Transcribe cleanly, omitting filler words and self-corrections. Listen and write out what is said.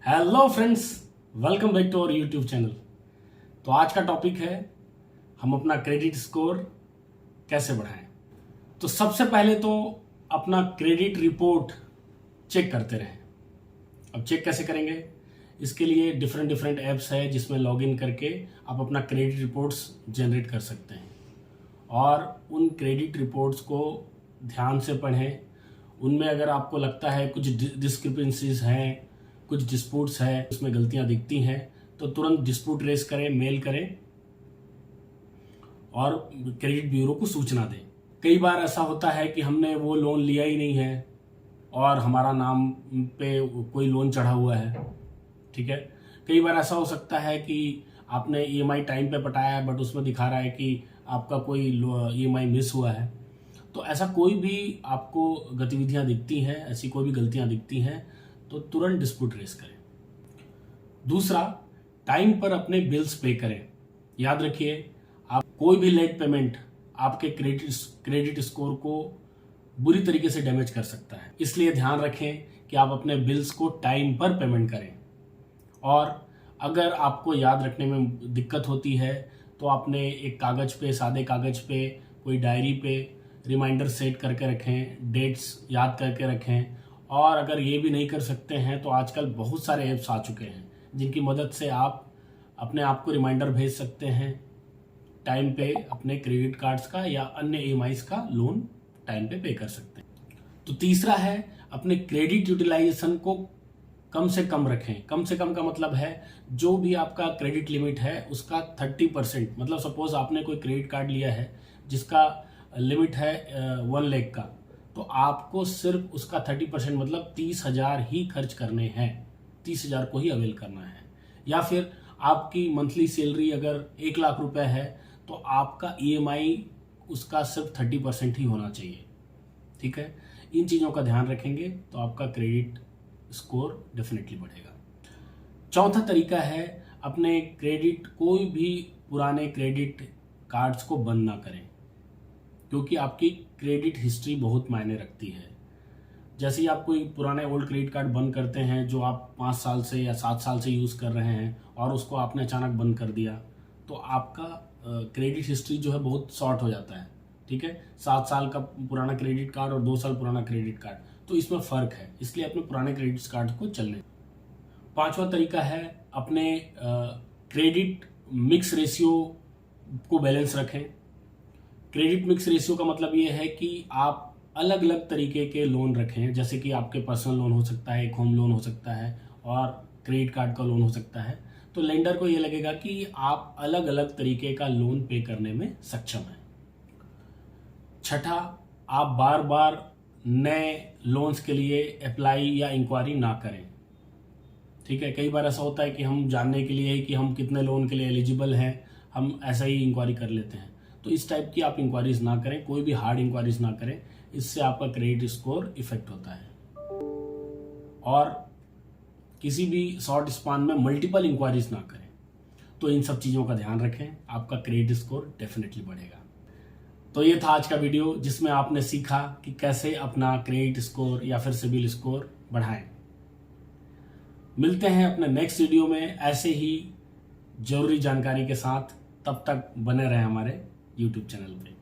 Hello friends, welcome back to our YouTube channel. तो आज का टॉपिक है हम अपना क्रेडिट स्कोर कैसे बढ़ाएं। तो सबसे पहले तो अपना क्रेडिट रिपोर्ट चेक करते रहें। अब चेक कैसे करेंगे, इसके लिए डिफरेंट ऐप्स है जिसमें लॉगिन करके आप अपना क्रेडिट रिपोर्ट्स जनरेट कर सकते हैं और उन क्रेडिट रिपोर्ट्स को ध्यान से पढ़ें। उनमें अगर आपको लगता है कुछ डिस्क्रिपेंसीज हैं, कुछ डिस्प्यूट्स है, उसमें गलतियां दिखती हैं, तो तुरंत डिस्प्यूट रेस करें, मेल करें और क्रेडिट ब्यूरो को सूचना दें। कई बार ऐसा होता है कि हमने वो लोन लिया ही नहीं है और हमारा नाम पे कोई लोन चढ़ा हुआ है, ठीक है। कई बार ऐसा हो सकता है कि आपने ईएमआई टाइम पे पटाया है बट उसमें दिखा रहा है कि आपका कोई ईएमआई मिस हुआ है। तो ऐसा कोई भी आपको गतिविधियां दिखती हैं, ऐसी कोई भी गलतियां दिखती हैं तो तुरंत डिस्प्यूट रेस करें। दूसरा, टाइम पर अपने बिल्स पे करें। याद रखिए, आप कोई भी लेट पेमेंट आपके क्रेडिट स्कोर को बुरी तरीके से डैमेज कर सकता है। इसलिए ध्यान रखें कि आप अपने बिल्स को टाइम पर पेमेंट करें। और अगर आपको याद रखने में दिक्कत होती है तो आपने एक कागज पे, सादे कागज पे, कोई डायरी पे रिमाइंडर सेट करके रखें, डेट्स याद करके रखें। और अगर ये भी नहीं कर सकते हैं तो आजकल बहुत सारे ऐप्स आ चुके हैं जिनकी मदद से आप अपने आप को रिमाइंडर भेज सकते हैं टाइम पे अपने क्रेडिट कार्ड्स का या अन्य ईएमआईज का लोन टाइम पे कर सकते हैं। तो तीसरा है, अपने क्रेडिट यूटिलाइजेशन को कम से कम रखें। कम से कम का मतलब है जो भी आपका क्रेडिट लिमिट है उसका 30%, मतलब सपोज आपने कोई क्रेडिट कार्ड लिया है जिसका लिमिट है 1 लाख का, तो आपको सिर्फ उसका 30% मतलब 30,000 ही खर्च करने हैं, 30,000 को ही अवेल करना है। या फिर आपकी मंथली सैलरी अगर 1 लाख रुपए है तो आपका ईएमआई उसका सिर्फ 30% ही होना चाहिए, ठीक है। इन चीज़ों का ध्यान रखेंगे तो आपका क्रेडिट स्कोर डेफिनेटली बढ़ेगा। चौथा तरीका है, अपने कोई भी पुराने क्रेडिट कार्ड्स को बंद ना करें, क्योंकि आपकी क्रेडिट हिस्ट्री बहुत मायने रखती है। जैसे ही आप कोई पुराने ओल्ड क्रेडिट कार्ड बंद करते हैं जो आप 5 साल से या 7 साल से यूज़ कर रहे हैं और उसको आपने अचानक बंद कर दिया, तो आपका क्रेडिट हिस्ट्री जो है बहुत शॉर्ट हो जाता है, ठीक है। 7 साल का पुराना क्रेडिट कार्ड और 2 साल पुराना क्रेडिट कार्ड, तो इसमें फ़र्क है, इसलिए अपने पुराने क्रेडिट कार्ड को चलने। पांचवा तरीका है, अपने क्रेडिट मिक्स रेशियो को बैलेंस रखें। क्रेडिट मिक्स रेशियो का मतलब ये है कि आप अलग अलग तरीके के लोन रखें, जैसे कि आपके पर्सनल लोन हो सकता है, एक होम लोन हो सकता है और क्रेडिट कार्ड का लोन हो सकता है। तो लेंडर को ये लगेगा कि आप अलग अलग तरीके का लोन पे करने में सक्षम हैं। छठा, आप बार बार नए लोन्स के लिए अप्लाई या इंक्वायरी ना करें, ठीक है। कई बार ऐसा होता है कि हम जानने के लिए कि हम कितने लोन के लिए एलिजिबल हैं, हम ऐसा ही इंक्वायरी कर लेते हैं। तो इस टाइप की आप इंक्वायरीज ना करें, कोई भी हार्ड इंक्वायरीज ना करें, इससे आपका क्रेडिट स्कोर इफेक्ट होता है। और किसी भी शॉर्ट स्पान में मल्टीपल इंक्वायरीज ना करें। तो इन सब चीज़ों का ध्यान रखें, आपका क्रेडिट स्कोर डेफिनेटली बढ़ेगा। तो ये था आज का वीडियो जिसमें आपने सीखा कि कैसे अपना क्रेडिट स्कोर या फिर सिबिल स्कोर बढ़ाएं। मिलते हैं अपने नेक्स्ट वीडियो में ऐसे ही जरूरी जानकारी के साथ। तब तक बने रहें हमारे यूट्यूब चैनल पे।